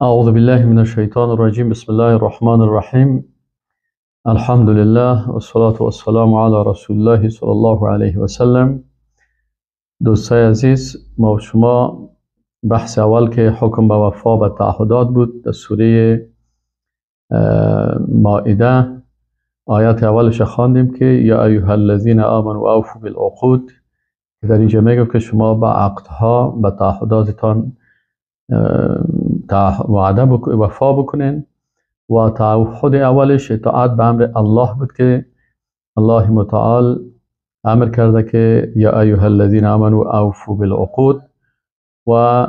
أعوذ بالله من الشيطان الرجيم. بسم الله الرحمن الرحیم. الحمد لله والصلاة والسلام على رسول الله صلی الله علیه و سلم. دوستای عزیز، ما و شما بحث اول که حکم به وفا به تعهدات بود در سوره مائده، آیات اولش خواندیم که یا ایها الذین آمنوا اوفوا بالعقود، که در اینجا میگه که شما به عقدها، به تعهداتتان وعده وفا بکنین. و تعهد اولش اطاعت به امر الله بود که الله متعال امر کرده که یا ایها الذین آمنوا اوفوا بالعقود. و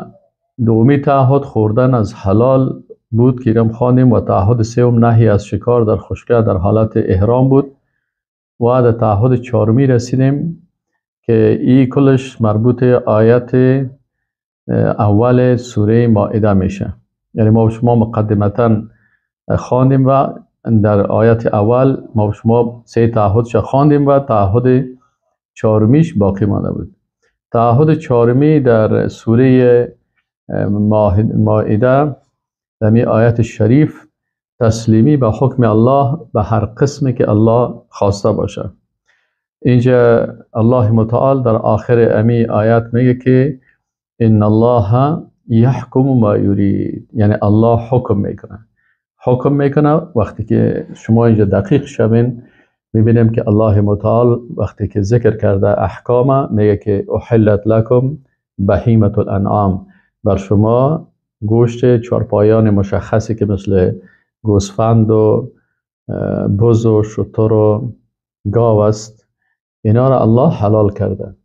دومی تعهد خوردن از حلال بود که رم خواندیم، و تعهد سوم نهی از شکار در خشکی در حالت احرام بود. و در تعهد چهارمی رسیدیم که این کلش مربوط آیت اول سوره مائده میشه. یعنی ما و شما مقدمتا خواندیم و در آیت اول ما و شما سه تعهدش خواندیم و تعهد چهارمیش باقی مانده بود. تعهد چهارمی در سوره مائده در می آیت شریف تسلیمی به حکم الله به هر قسمی که الله خواسته باشه. اینجا الله متعال در آخر امی آیت میگه که ان الله یحکم ما یرید، یعنی الله حکم میکنه. وقتی که شما اینجا دقیق شوین میبینیم که الله متعال وقتی که ذکر کرده احکام میگه که احلت لکم بهیمة الانعام، بر شما گوشت چارپایان مشخصی که مثل گوسفند و بز و شتر و گاو است، اینا را الله حلال کرده.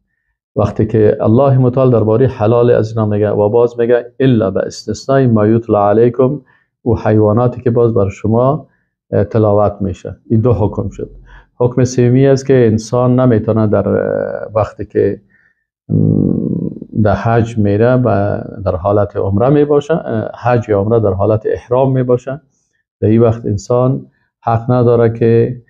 وقتی که الله متعال درباره حلال از اینا میگه و باز میگه الا به استثناء ما یتلی علیکم، و حیواناتی که باز بر شما تلاوت میشه. این دو حکم شد. حکم سومی است که انسان نمیتونه در وقتی که در حج میره و در حالت عمره میباشه، حج یا عمره در حالت احرام میباشه، در این وقت انسان حق نداره که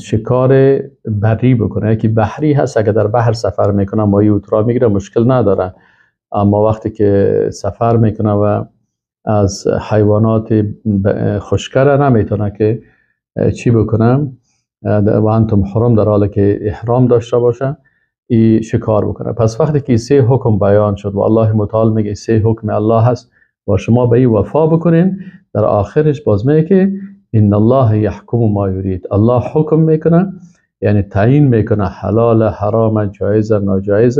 شکار بری بکنه. یکی بحری هست، اگر در بحر سفر میکنه ماهی اوترا میگیره مشکل نداره، اما وقتی که سفر میکنه و از حیوانات خشکره نمیتونه که چی بکنه و انتم حرم، در حالی که احرام داشته باشه ای شکار بکنه. پس وقتی که سه حکم بیان شد و الله متعال میگه سه حکم الله هست و شما به این وفا بکنین، در آخرش باز میگه که ان الله یحکم ما یرید، الله حکم میکنه، یعنی تعیین میکنه حلال، حرام، جایز، ناجایز،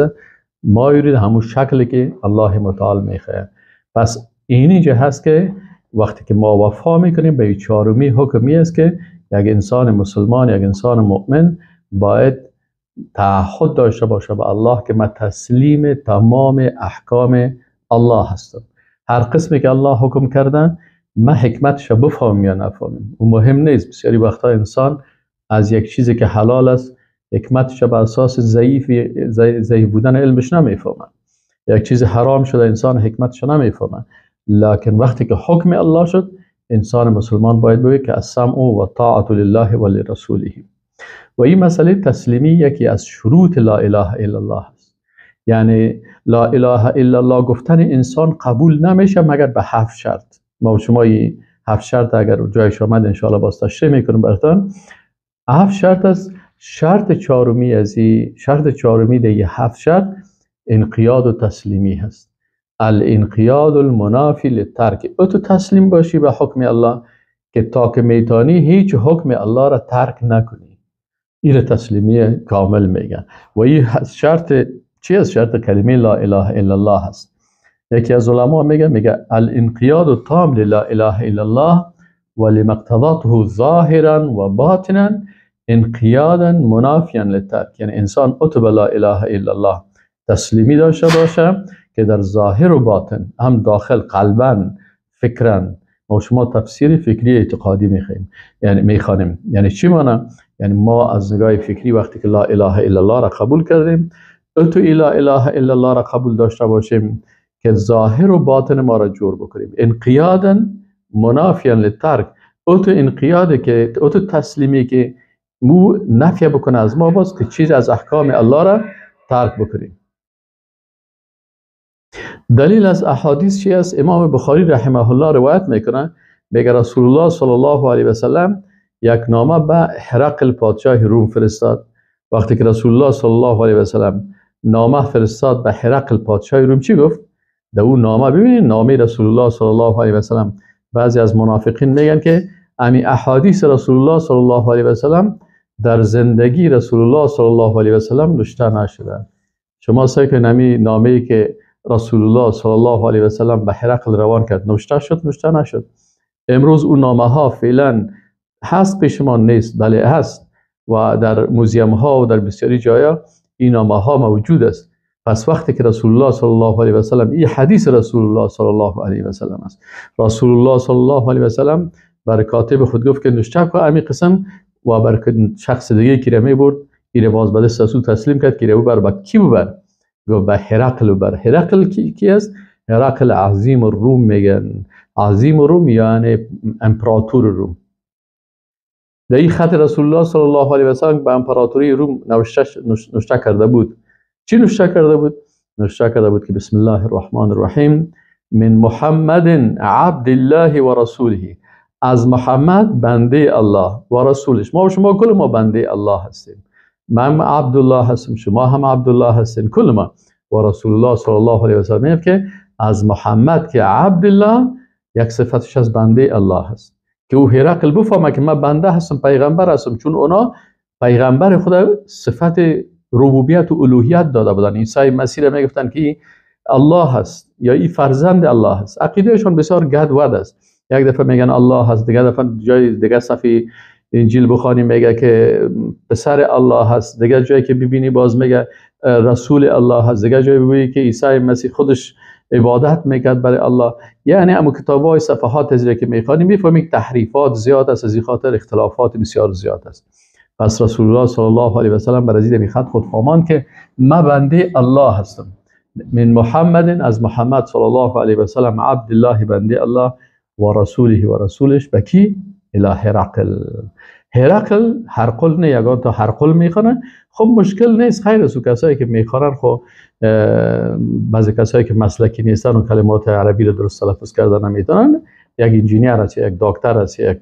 ما یرید همون شکلی که الله متعال میخواد. پس اینجا هست که وقتی که ما وفا میکنیم به چهارمی حکمی است که یک انسان مسلمان، یک انسان مؤمن باید تعهد داشته باشه به الله که من تسلیم تمام احکام الله هستم. هر قسمی که الله حکم کرده ما حکمتش بفهمیم یا نفهمیم و مهم نیست. بسیاری وقتا انسان از یک چیزی که حلال است حکمتش به اساس ضعیف بودن علمش نمیفهمه. یک چیز حرام شده انسان حکمتش نمیفهمه. لکن وقتی که حکم الله شد، انسان مسلمان باید بگه که السمع و طاعت لله و لرسوله. و این مسئله تسلیمی یکی از شروط لا اله الا الله است. یعنی لا اله الا الله گفتن انسان قبول نمیشه مگر به 7 شرط. ما و شما این 7 شرط اگر جایش آمد ان شاء الله باز تشریح میکنم براتون. 7 شرط است. شرط چهارمی از این شرط چهارمی ده 7 شرط انقیاد و تسلیمی هست. الانقیاد المنافی للترک، تو تسلیم باشی به حکم الله که تا که میتونی هیچ حکم الله را ترک نکنی. این تسلیمی کامل میگن. و این شرط چی است؟ شرط کلمه لا اله الا الله هست. یکی از علما میگه الانقیاد التام للا اله الا الله و لمقتضاته ظاهرا و باطنا انقیادا منافیا للترک. یعنی انسان اتب لا اله الا الله تسلیمی داشته باشه که در ظاهر و باطن، هم داخل قلبا فکرا، و شما تفسیر فکری اعتقادی میخوانیم. یعنی چی معنی؟ یعنی ما از نگاه فکری وقتی که لا اله الا الله را قبول کردیم، تو لا اله الا الله را قبول داشته باشیم که ظاهر و باطن ما را جور بکنیم. انقیادا منافیا للترک، تو انقیاده که تو تسلیمی که مو نفی بکنه از ما باز که چیز از احکام الله را ترک بکنیم. دلیل از احادیث چی است؟ امام بخاری رحمه الله روایت میکنه، میگه رسول الله صلی الله علیه و سلم یک نامه به هرقل پادشاه روم فرستاد. وقتی که رسول الله صلی الله علیه و سلم نامه فرستاد به هرقل پادشاه روم، چی گفت؟ در اون نامه ببینید، نامه رسول الله صلی الله علیه و سلم، بعضی از منافقین میگن که امی احادیث رسول الله صلی الله علیه و سلم در زندگی رسول الله صلی الله علیه و سلم نوشته نشده. شما سعی کنید امی نامه‌ای که رسول الله صلی الله علیه و سلم به هرقل روان کرد نوشته شد؟ نوشته نشد. امروز اون نامه ها فعلا هست، پیشمان نیست، بله هست، و در موزیم ها و در بسیاری جایا این نامه ها موجود است. پس وقتی که رسول الله صلی الله علیه و سلم، این حدیث رسول الله صلی الله علیه و سلم است، رسول الله صلی الله علیه و سلم بر کاتب خود گفت که نوشته کو امی قسم، و بر شخص دیگه که رمی برد این باز بده سسو تسلیم کرد که رو بر کی ببر؟ گفت به هرقل بر. هرقل کی است؟ هرقل عظیم الروم میگن. عظیم الروم یعنی امپراتور روم. در این خط رسول الله صلی الله علیه و سلم به امپراتوری روم نوشته کرده بود. چی نوشته کرده بود؟ نوشته کرده بود که بسم الله الرحمن الرحیم، من محمد عبد الله و رسوله، از محمد بنده الله و رسولش. ما و شما کل ما بنده الله هستیم. من عبدالله هستم، شما هم عبدالله هستین، کل ما. و رسول الله صلی الله علیه و سلم میگه که از محمد که عبدالله، یک صفتش از بنده الله هست، که او هرقل بفهمه که من بنده هستم، پیغمبر هستم، چون اونا پیغمبر خدا صفت ربوبیت و الوهیت داده بودن. عیسی مسیح میگفتن که الله هست یا این فرزند الله هست. عقیدهشون بسیار گد ود است. یک دفعه میگن الله هست، دیگه دفعه جای دیگه صفحه انجیل بخوانی میگه که پسر الله هست، دیگه جایی که ببینی باز میگه رسول الله هست، دیگه جایی ببینی که عیسی مسیح خودش عبادت میکرد برای الله. یعنی اما کتاب‌های صفحات از که میخوانی میفهمی که تحریفات زیاد است، از این خاطر اختلافات بسیار زیاد است. پس رسول الله صلی الله علیه و سلم بر ازید میخواد خود فهمان که ما بنده الله هستم. من محمد، از محمد صلی الله علیه و سلم عبد الله بنده الله و رسوله و رسولش بکی الی هرقل. هرقل هرقل نه، یگان تا هرقل میخوانه. خب مشکل نیست، خیر است. کسایی که میخوانن، خب بعضی کسایی که مسلکی نیستن و کلمات عربی رو درست تلفظ کردن نمیتونن، یک انجینیر است، یک دکتر است، یک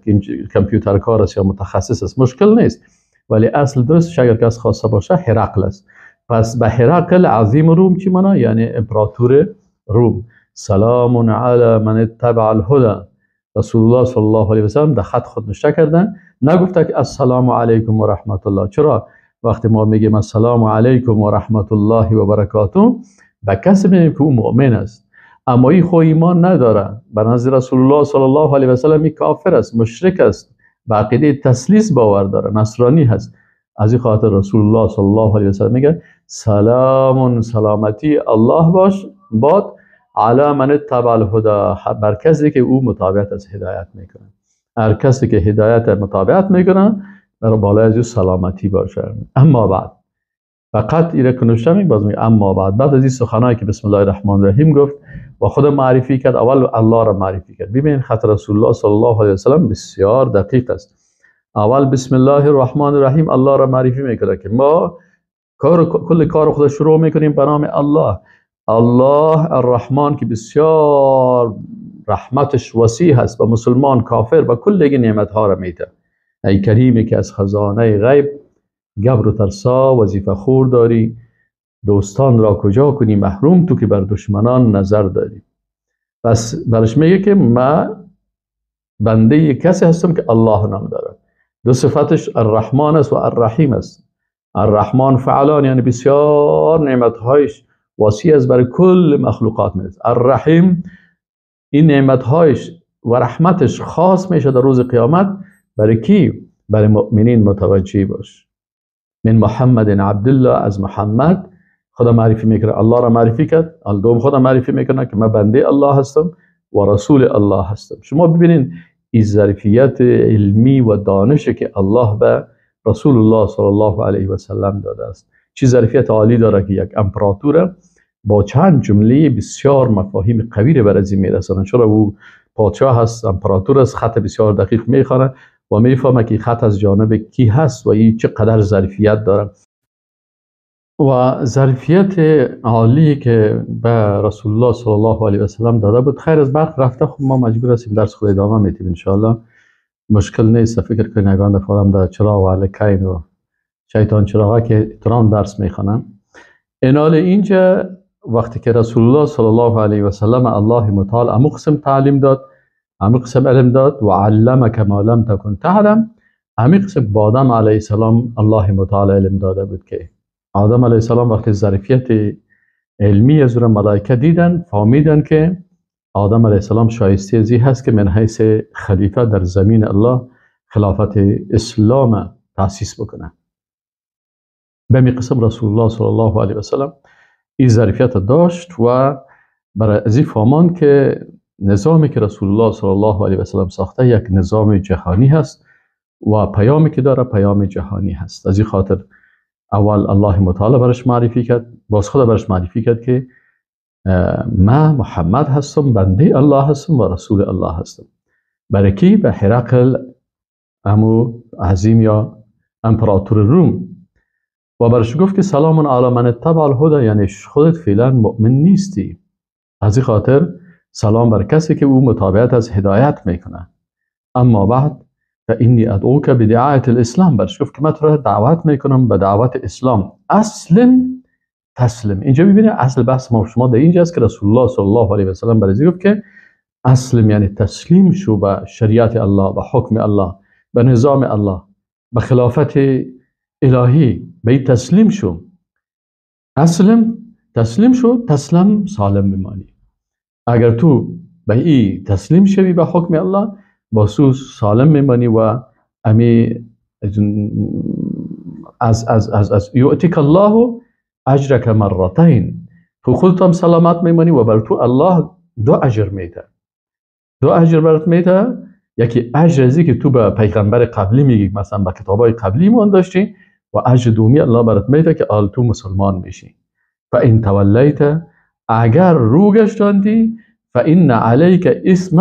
کامپیوترکار است یا متخصص است، مشکل نیست. ولی اصل درست اگر کس خواسته باشه هرقل است. پس به هرقل عظیم روم چی معنی؟ یعنی امپراتور روم. سلام علی من اتبع الهدى. رسول الله صلی الله علیه و سلم در خط خود نوشته کردن، نگفته که السلام علیکم و رحمت الله. چرا وقتی ما میگیم السلام علیکم و رحمت الله و برکاته، به کسی میگیم که او مؤمن است، اما این خو ایمان نداره، به نظر رسول الله صلی الله علیه و سلم این کافر است، مشرک است، به عقیده تثلیث باور داره، نصرانی هست. از این خاطر رسول الله صلی الله علیه و سلم میگه سلام، سلامتی الله باش باد علی من اتبع الهدى، بر کسی که او مطابقت از هدایت میکنه. هر کسی که هدایت مطابقت میکنه در بالای از او سلامتی باشه. اما بعد، فقط ایره کنوشته میگه، باز میگه اما بعد از این سخنایی که بسم الله الرحمن الرحیم گفت و خود معرفی کرد، اول الله را معرفی کرد. ببین خط رسول الله صلی الله علیه و سلم بسیار دقیق است. اول بسم الله الرحمن الرحیم الله را معرفی میکنه که ما کل کار خود شروع میکنیم به نام الله. الله الرحمن که بسیار رحمتش وسیع هست، و مسلمان کافر و کل دیگه نعمت ها را میده. ای کریمی که از خزانه غیب گبر و ترسا وظیفه خور داری، دوستان را کجا کنی محروم، تو که بر دشمنان نظر داری. پس برش میگه که ما بنده کسی هستم که الله نام داره. دو صفتش الرحمن است و الرحیم است. الرحمن فعلان یعنی بسیار نعمتهایش وسیع است برای کل مخلوقات میرسه. الرحیم این نعمتهایش و رحمتش خاص میشه در روز قیامت برای کی؟ برای مؤمنین متوجه باش. من محمد عبدالله، از محمد خدا معرفی میکنه، الله را معرفی کرد. دوم خدا معرفی میکنه که من بنده الله هستم و رسول الله هستم. شما ببینید این ظرفیت علمی و دانشی که الله به رسول الله صلی الله علیه و سلم داده است. چه ظرفیت عالی داره که یک امپراتور با چند جمله بسیار مفاهیم قوی بر از این میرسونه. چرا او پادشاه هست، امپراتور است، خط بسیار دقیق میخوانه و میفهمه که خط از جانب کی هست و این چقدر ظرفیت داره. و ظرفیت عالی که به رسول الله صلی الله علیه و سلم داده بود. خیر از برق رفته، خب ما مجبور هستیم درس خود ادامه میدیم ان شاء الله. مشکل نیست. فکر کنید نگان دفعه هم در چراغ و علکین و شیطان چراغه که ترام درس میخوانم. اینال اینجا وقتی که رسول الله صلی الله علیه و سلم الله متعال اما قسم تعلیم داد، اما قسم علم داد و علمک ما لم تکن تعلم، اما قسم با آدم علیه السلام الله متعال علم داده بود که آدم علیه السلام وقتی ظرفیت علمی از ملائکه دیدن فهمیدن که آدم علیه السلام شایسته ازی هست که من حیث خلیفه در زمین الله خلافت اسلام تأسیس بکنه. به می قسم رسول الله صلی الله علیه و سلم این ظرفیت داشت و برای ازی فهمان که نظامی که رسول الله صلی الله علیه و سلم ساخته یک نظام جهانی هست و پیامی که داره پیام جهانی هست. از این خاطر اول الله متعال برش معرفی کرد، باز خود برش معرفی کرد که من محمد هستم، بنده الله هستم و رسول الله هستم. برای کی؟ به هرقل امو عظیم یا امپراتور روم. و برش گفت که سلام علی من اتبع الهدی، یعنی خودت فعلا مؤمن نیستی، از این خاطر سلام بر کسی که او متابعت از هدایت میکنه. اما بعد فانی ادعوک بدعایت الاسلام، برش گفت که من تو را دعوت میکنم به دعوت اسلام. اسلم تسلم. اینجا ببینید اصل بحث ما شما در اینجا است که رسول الله صلی الله علیه و سلم برای گفت که اسلم یعنی تسلیم شو به شریعت الله، به حکم الله، به نظام الله، به خلافت الهی، به این تسلیم شو. اسلم تسلیم شو، تسلم سالم بمانی. اگر تو به این تسلیم شوی به حکم الله با سو سالم میمانی و امی از یؤتیک الله اجرک مرتین، تو خودت هم سلامت میمانی و بر تو الله دو اجر میده. دو اجر برات میده. یکی اجر ازی که تو به پیغمبر قبلی میگی، مثلا به کتابای قبلی مون داشتی، و اجر دومی الله برات میده که آل تو مسلمان میشی. فان تولیت، اگر رو گشتاندی، فان علیک اسم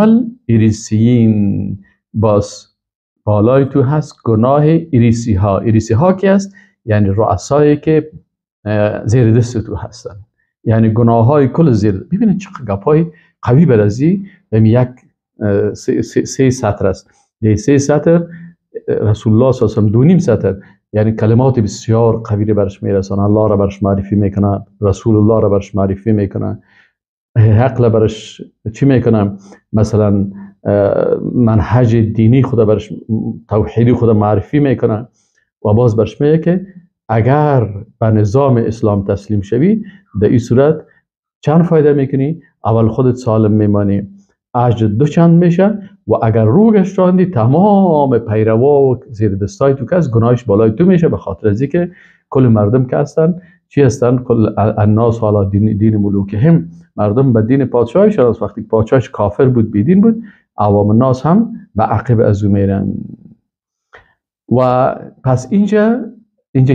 الاریسیین، باز بالای تو هست گناه اریسی ها. اریسی ها کی است؟ یعنی رؤسایی که زیر دست تو هستن، یعنی گناه های کل زیر. ببینید چقدر گپای قوی برازی. یک سه سطر است. در سه سطر رسول الله صلی الله علیه و سلم دو نیم سطر، یعنی کلمات بسیار قوی برش میرسن. الله را برش معرفی میکنه، رسول الله را برش معرفی میکنه، حق برش چی میکنه، مثلا منهج دینی خدا برش، توحیدی خدا معرفی میکنه. و باز برش میگه که اگر به نظام اسلام تسلیم شوی، در این صورت چند فایده میکنی؟ اول خودت سالم میمانی، اجر دو چند میشه، و اگر رو گشتاندی تمام پیروا و زیر دستای تو که از گناهش بالای تو میشه، به خاطر ازی که کل مردم که هستن چی هستن؟ کل الناس علی دین ملوکهم، مردم به دین پادشاهش هست. وقتی پادشاهش کافر بود، بیدین بود، عوام الناس هم به عقب از او میرن. و پس اینجا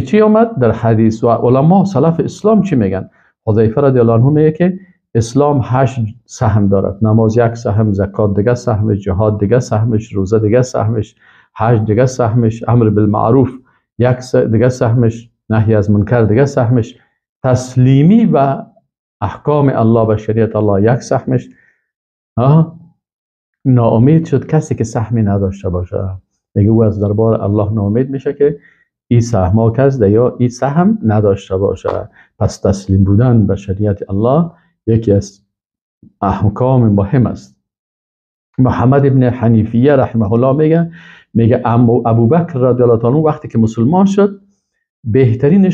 چی آمد در حدیث؟ و علما سلف اسلام چی میگن؟ حذیفه رضی الله عنه میگه که اسلام 8 سهم دارد. نماز یک سهم، زکات دیگه سهمش، جهاد دیگه سهمش، روزه دیگه سهمش، حج دیگه سهمش، امر بالمعروف یک دیگه سهمش، نهی از منکر دیگه سهمش، تسلیمی و احکام الله و شریعت الله یک سهمش. ناامید شد کسی که سهمی نداشته باشه، میگه او از دربار الله ناامید میشه که این سهم کس یا این سهم نداشته باشه. پس تسلیم بودن به شریعت الله یکی از احکام مهم است. محمد ابن حنیفیه رحمه الله میگه ابوبکر رضی الله عنه وقتی که مسلمان شد، بهترین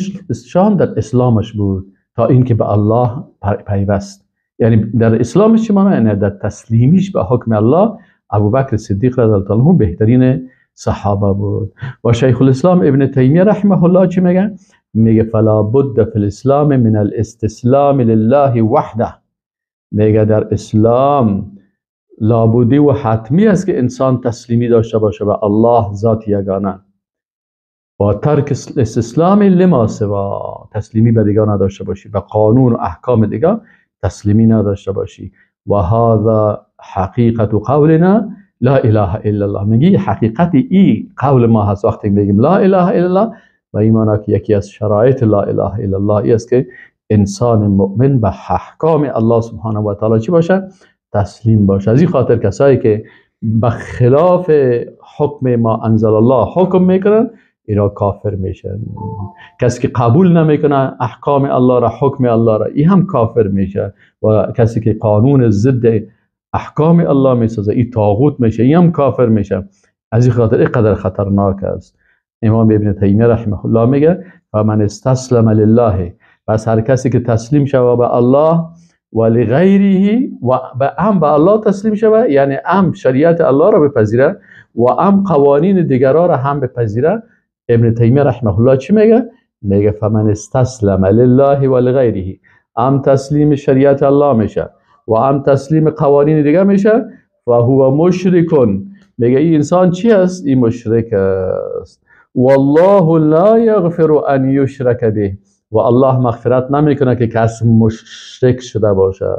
شان در اسلامش بود تا اینکه به الله پیوست. یعنی در اسلامش چی معنی؟ در تسلیمیش به حکم الله ابوبکر صدیق رضی الله عنه بهترین صحابه بود. و شیخ الاسلام ابن تیمیه رحمه الله چی میگه؟ میگه فلا بد فی الاسلام من الاستسلام لله وحده. میگه در اسلام لابودی و حتمی است که انسان تسلیمی داشته باشه به الله ذات یگانه، و ترک استسلام لما سوا، تسلیمی به دیگه نداشته باشی، به قانون و احکام دیگه تسلیمی نداشته باشی. و هذا حقیقت قولنا لا اله الا الله. میگی حقیقت ای قول ما هست. وقتی میگیم لا اله الا الله و ایمان که یکی از شرایط لا اله الا الله است که انسان مؤمن به احکام الله سبحانه و تعالی چی باشه؟ تسلیم باشه. از این خاطر کسایی که به خلاف حکم ما انزل الله حکم میکنن اینا کافر میشن. کسی که قبول نمیکنه احکام الله را، حکم الله را، این هم کافر میشه. و کسی که قانون ضد احکام الله میسازه این طاغوت میشه، این هم کافر میشه. از این خاطر اینقدر خطرناک است. امام ابن تیمیه رحمه الله میگه فمن استسلم لله، پس هر کسی که تسلیم شوه به الله و لغیره و به الله تسلیم شوه، یعنی شریعت الله را بپذیره و قوانین دیگرها را هم بپذیره. ابن تیمیه رحمه الله چی میگه؟ میگه فمن استسلم لله و لغیره، تسلیم شریعت الله میشه و تسلیم قوانین دیگه میشه و هو مشرکون، میگه این انسان چی است؟ این مشرک است. والله لا یغفر ان یشرک به، و الله مغفرت نمیکنه که کس مشرک شده باشه.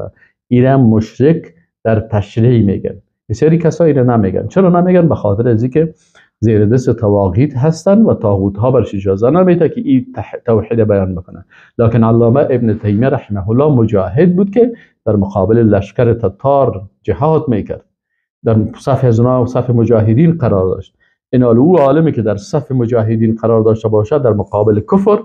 ایران مشرک در تشریع میگن. بسیاری کسایی رو نمیگن. چرا نمیگن؟ به خاطر از اینکه زیر دست طواغیت هستن و طاغوت ها برش اجازه نمیده که این توحید بیان بکنه. لکن علامه ابن تیمیه رحمه الله مجاهد بود که در مقابل لشکر تتار جهاد میکرد، در صف ازنا و صف مجاهدین قرار داشت. این او عالمی که در صف مجاهدین قرار داشته باشه در مقابل کفر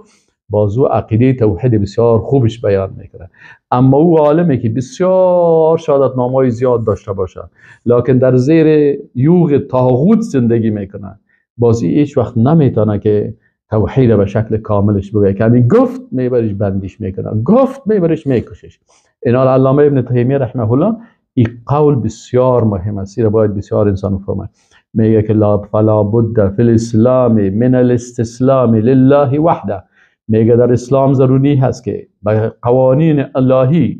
بازو عقیده توحید بسیار خوبش بیان میکنه. اما او عالمی که بسیار شهادت نامه‌های زیاد داشته باشه لکن در زیر یوغ طاغوت زندگی میکنه، بازی هیچ وقت نمیتونه که توحید به شکل کاملش بگه. یعنی گفت میبرش بندیش میکنه، گفت میبرش میکشش. این علامه ابن تیمیه رحمه الله این قول بسیار مهم است، را باید بسیار انسان بفهمه. میگه که فلا بد فی الاسلام من الاستسلام لله وحده، میگه در اسلام ضروری هست که به قوانین الهی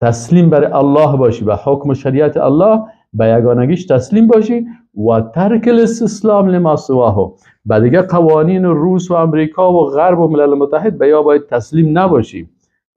تسلیم بر الله باشی، به حکم شریعت الله به یگانگیش تسلیم باشی و ترک الاستسلام لما سواه، به دیگه قوانین روس و امریکا و غرب و ملل متحد به یا باید تسلیم نباشی.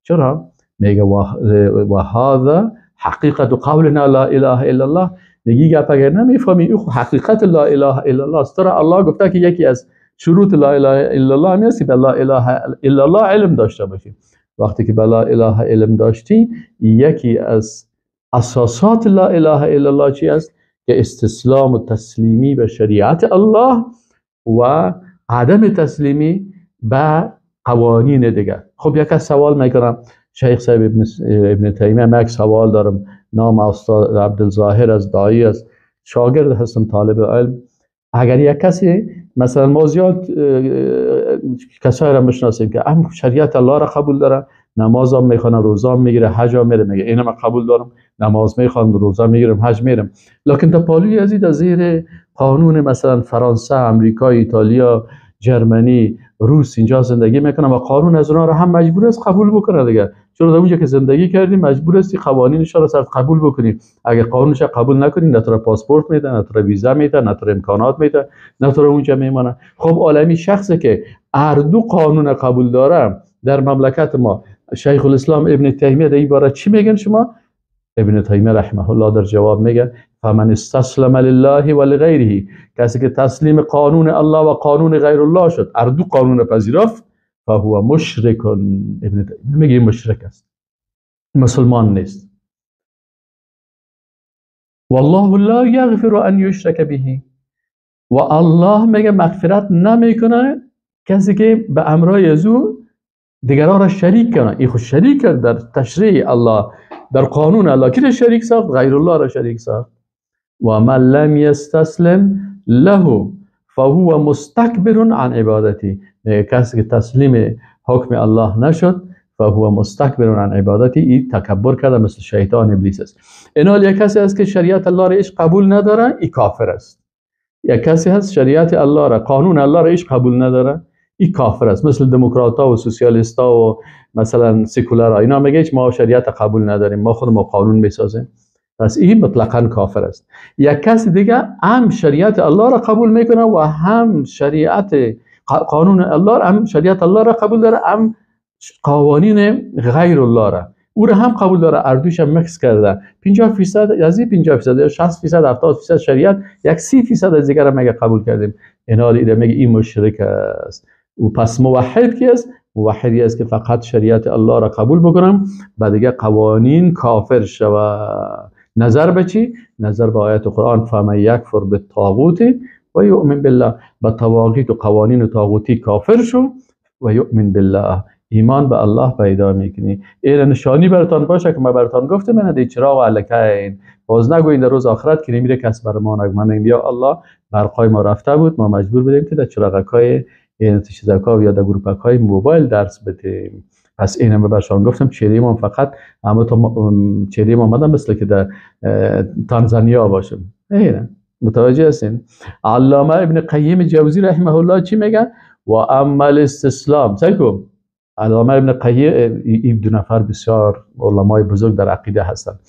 چرا؟ میگه و هذا حقیقت قولنا لا اله الا الله. میگی گپ اگر نمیفهمی این حقیقت لا اله الا الله است. الله گفته که یکی از شروط لا اله الا الله هم است که لا اله الا الله علم داشته باشی. وقتی که لا اله علم داشتی، یکی از اساسات لا اله الا الله چی است؟ که استسلام و تسلیمی به شریعت الله و عدم تسلیمی به قوانین دیگر. خب یک سوال میکنم شیخ صاحب ابن تیمیه، من یک سوال دارم. نام استاد عبدالظاهر از دایی است، شاگرد هستم، طالب علم. اگر یک کسی مثلا ما زیاد کسایی را میشناسیم که شریعت الله را قبول داره، نماز هم میخونه، روزه هم میگیره، حج هم میره، میگه اینم قبول دارم، نماز میخوام، روزه میگیرم، حج میرم، لکن تا پالوی از این زیر قانون مثلا فرانسه، امریکا، ایتالیا، جرمنی، روس اینجا زندگی میکنه و قانون از اونها را هم مجبور است قبول بکنه دیگه. چون در اونجا که زندگی کردیم مجبور هستی قوانینش را صرف قبول بکنی. اگه قانونش قبول نکنی نه تو پاسپورت میده، نه تو ویزا میده، نه تو امکانات میده، نه تو اونجا میمونه. خب عالمی شخصی که هر دو قانون قبول داره در مملکت ما، شیخ الاسلام ابن تیمیه در این باره چی میگن شما؟ ابن تیمیه رحمه الله در جواب میگه فمن استسلم لله و لغیره، کسی که تسلیم قانون الله و قانون غیر الله شد، هر دو قانون پذیرفت، فهو مشرک. ابن تیمیه میگه مشرک است، مسلمان نیست. والله لا یغفر ان یشرک به، و الله میگه مغفرت نمیکنه کسی که به امرای ازو دیگران را شریک کنه. این خود شریک کرد در تشریع الله، در قانون الله. کی شریک ساخت؟ غیر الله را شریک ساخت. و من لم یستسلم له فهو مستكبر عن عبادتی، کسی که تسلیم حکم الله نشد فهو مستكبر عن عبادتی، این تکبر کرده، مثل شیطان ابلیس است. اینال یک کسی است که شریعت الله را ایش قبول نداره، این کافر است. یک کسی هست شریعت الله را، قانون الله را ایش قبول نداره، این کافر است. مثل دموکرات‌ها و سوسیالیست‌ها و مثلا سکولارها، اینا میگه ما شریعت قبول نداریم، ما خودمون قانون میسازیم، پس این مطلقاً کافر است. یک کسی دیگه هم شریعت الله را قبول میکنه و هم شریعت قانون الله را، هم شریعت الله را قبول داره، هم قوانین غیر الله را او را هم قبول داره، اردوش هم مکس کرده. 50% از این 50% یا 60% 70% شریعت، یک 30% از دیگر میگه قبول کردیم. اینا میگه این مشرک است. و پس موحد کی است؟ موحدی است که فقط شریعت الله را قبول بکنم و دیگه قوانین کافر شوه. نظر به چی؟ نظر به آیت قرآن فمن یکفر بالطاغوت و یؤمن بالله، با طواغیت و قوانین و طاغوتی کافر شو و یؤمن بالله، ایمان به الله پیدا میکنی. این نشانی براتان باشه که ما براتان گفتم من دی چراغ الکین، باز نگوین در روز آخرت که نمیره کس بر ما نگه. من میگم یا الله برقای ما رفته بود، ما مجبور بودیم که در چراغکای این چیزاکا یا در گروپکای موبایل درس بدیم. پس اینم برشان گفتم چریم هم فقط اما تو چریم آمدن مثل که در تانزانیا باشم. اینه متوجه هستین؟ علامه ابن قیم جوزی رحمه الله چی میگه؟ و اما الاستسلام سیکم. علامه ابن قیم این دو نفر بسیار علمای بزرگ در عقیده هستند.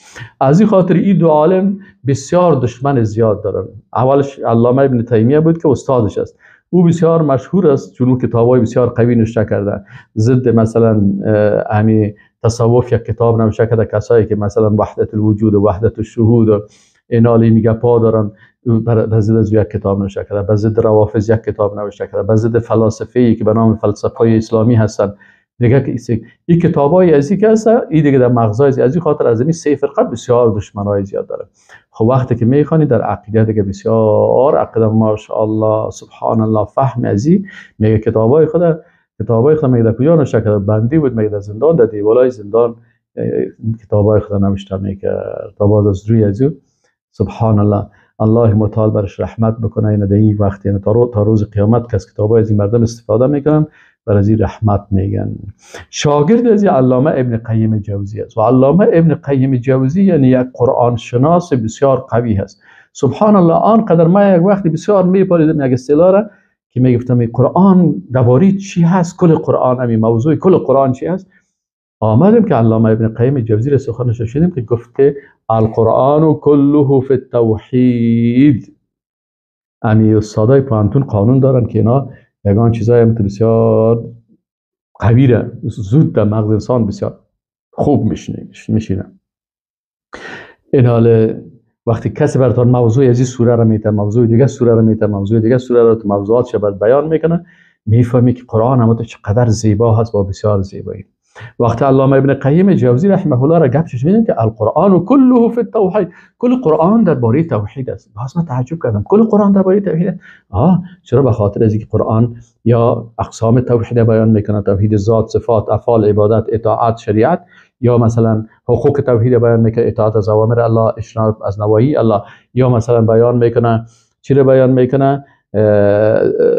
از این خاطر این دو عالم بسیار دشمن زیاد دارن. اولش علامه ابن تیمیه بود که استادش است. او بسیار مشهور است چون کتابای بسیار قوی نوشته کرده. ضد مثلا امی تصوف یک کتاب نوشته کرده، کسایی که مثلا وحدت الوجود و وحدت الشهود و اینالی میگه پا دارن، به ضد از یک کتاب نوشته کرده. به ضد روافض یک کتاب نوشته کرده. به ضد فلاسفه‌ای که به نام فلسفه‌های اسلامی هستند دیگه که این کتابای ازی که هست این دیگه در مغزای از این خاطر از این سه فرقه بسیار دشمنای زیاد داره. خب وقتی که میخوانی در عقیده دیگه بسیار عقیده ماشاءالله سبحان الله فهم ازی میگه کتابای خود میگه در کجا نوشته کرده؟ بندی بود میگه در زندان، در دیوالای زندان کتابای خود نوشته میگه تا باز از روی ازی سبحان الله. الله متعال برش رحمت بکنه. این در این وقت یعنی تا روز قیامت که از کتابای از این مردم استفاده میکنن بر از این رحمت میگن. شاگرد از علامه ابن قیم جوزی است و علامه ابن قیم جوزی یعنی یک قرآن شناس بسیار قوی هست. سبحان الله آنقدر ما یک وقتی بسیار میپالیدم یک اصطلاح را که میگفتم قرآن درباره چی هست، کل قرآن همین موضوع کل قرآن چی هست. آمدیم که علامه ابن قیم جوزی را سخنش شنیدیم که گفت که القرآن کله فی التوحید. امی استادای پانتون قانون دارن که اینا یگان چیزای بسیار قوی را زود در مغز انسان بسیار خوب میشینه. این حال وقتی کسی براتون موضوع از این سوره را میته، موضوع دیگه سوره را میته، موضوع دیگه سوره را تو موضوعات شبت بیان میکنه، میفهمی که قرآن هم چقدر زیبا هست و بسیار زیبایی. وقتی علامه ابن قیم جوزی رحمه الله را گپش میدن که القرآن کله فی التوحید، کل قرآن درباره توحید است. باز من تعجب کردم کل قرآن درباره توحید است. چرا؟ به خاطر از اینکه قرآن یا اقسام توحید بیان میکنه، توحید ذات، صفات، افعال، عبادت، اطاعت، شریعت، یا مثلا حقوق توحید بیان میکنه، اطاعت از اوامر الله، اجتناب از نواهی الله، یا مثلا بیان میکنه چی رو بیان میکنه؟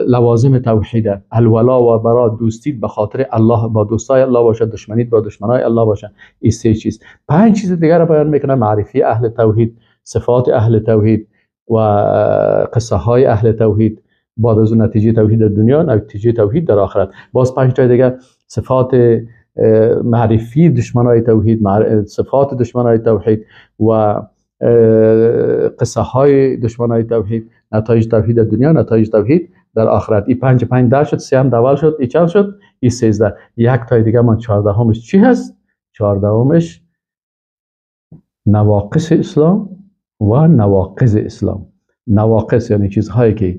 لوازم توحید، الولا و برا، دوستی به خاطر الله با دوستای الله باشه، دشمنی با دشمنای الله باشه. این سه چیز. 5 چیز دیگر رو بیان میکنه: معرفی اهل توحید، صفات اهل توحید و قصه های اهل توحید، بعد از اون نتیجه توحید در دنیا، نتیجه توحید در آخرت. باز 5 تا دیگه صفات معرفی دشمنای توحید، صفات دشمنای توحید و قصه های دشمنای توحید، نتایج توحید در دنیا، نتایج توحید در آخرت. این 5 10 شد، 3 هم دول شد، این چند شد؟ این 13. یک تای دیگه من 14مش چی هست؟ 14مش نواقص اسلام و نواقض اسلام. نواقص یعنی چیزهایی که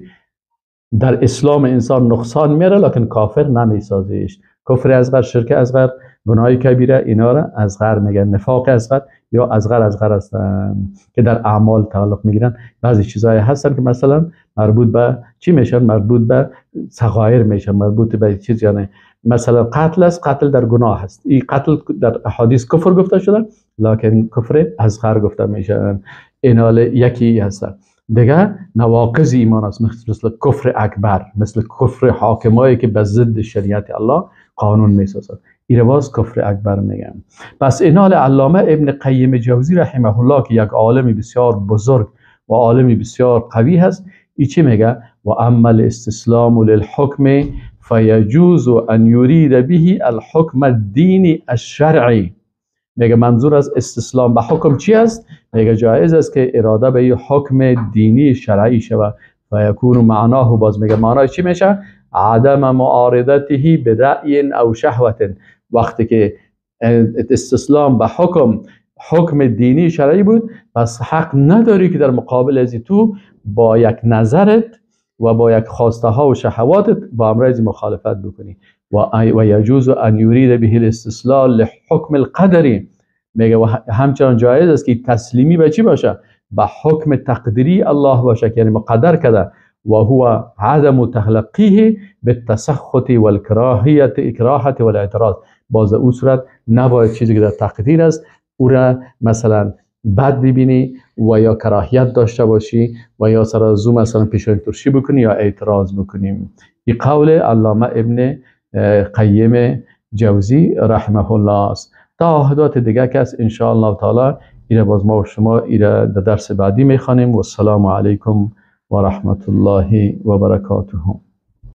در اسلام انسان نقصان میاره لکن کافر نمیسازیش. کفر اصغر، شرک اصغر، گناه کبیره، اینا را اصغر میگن. نفاق اصغر یا اصغر هستن که در اعمال تعلق میگیرن. بعضی چیزایی هستن که مثلا مربوط به چی میشن؟ مربوط به صغایر میشن، مربوط به چیز، یعنی مثلا قتل است، قتل در گناه است. این قتل در احادیث کفر گفته شده لکن کفر اصغر گفته میشن. اینا یکی هستن. دیگه نواقض ایمان است، مثل کفر اکبر، مثل کفر حاکمایی که به ضد شریعت الله قانون میسازن. این رواز کفر اکبر میگن. پس این حال علامه ابن قیم جوزی رحمه الله که یک عالم بسیار بزرگ و عالم بسیار قوی هست، ای چی میگه؟ و اما الاستسلام للحکم فیجوز ان یرید به الحکم الدینی الشرعی. میگه منظور از استسلام به حکم چی است؟ میگه جایز است که اراده به حکم دینی شرعی شود و یکون معناه، باز میگه معنای چی میشه؟ عدم معارضته برأی او شهوت. وقتی که استسلام به حکم دینی شرعی بود، پس حق نداری که در مقابل از تو با یک نظرت و با یک خواسته ها و شهواتت با امر مخالفت بکنی. و یجوز ان یرید به الاستسلال لحکم القدری، میگه و همچنان جایز است که تسلیمی به چی باشه؟ به حکم تقدیری الله باشه، یعنی مقدر کرده. و هو عدم تخلقیه بالتسخط اکراهت والاعتراض. باز او صورت نباید چیزی که در تقدیر است او را مثلا بد ببینی و یا کراهیت داشته باشی و یا سر از او مثلا پیشانی ترشی بکنی یا اعتراض بکنیم. این قول علامه ابن قیم جوزی رحمه الله است. تا عهدات دیگه که است ان شاء الله تعالی ایره باز ما و شما ایره در درس بعدی میخوانیم. و السلام علیکم و رحمت الله و برکاته.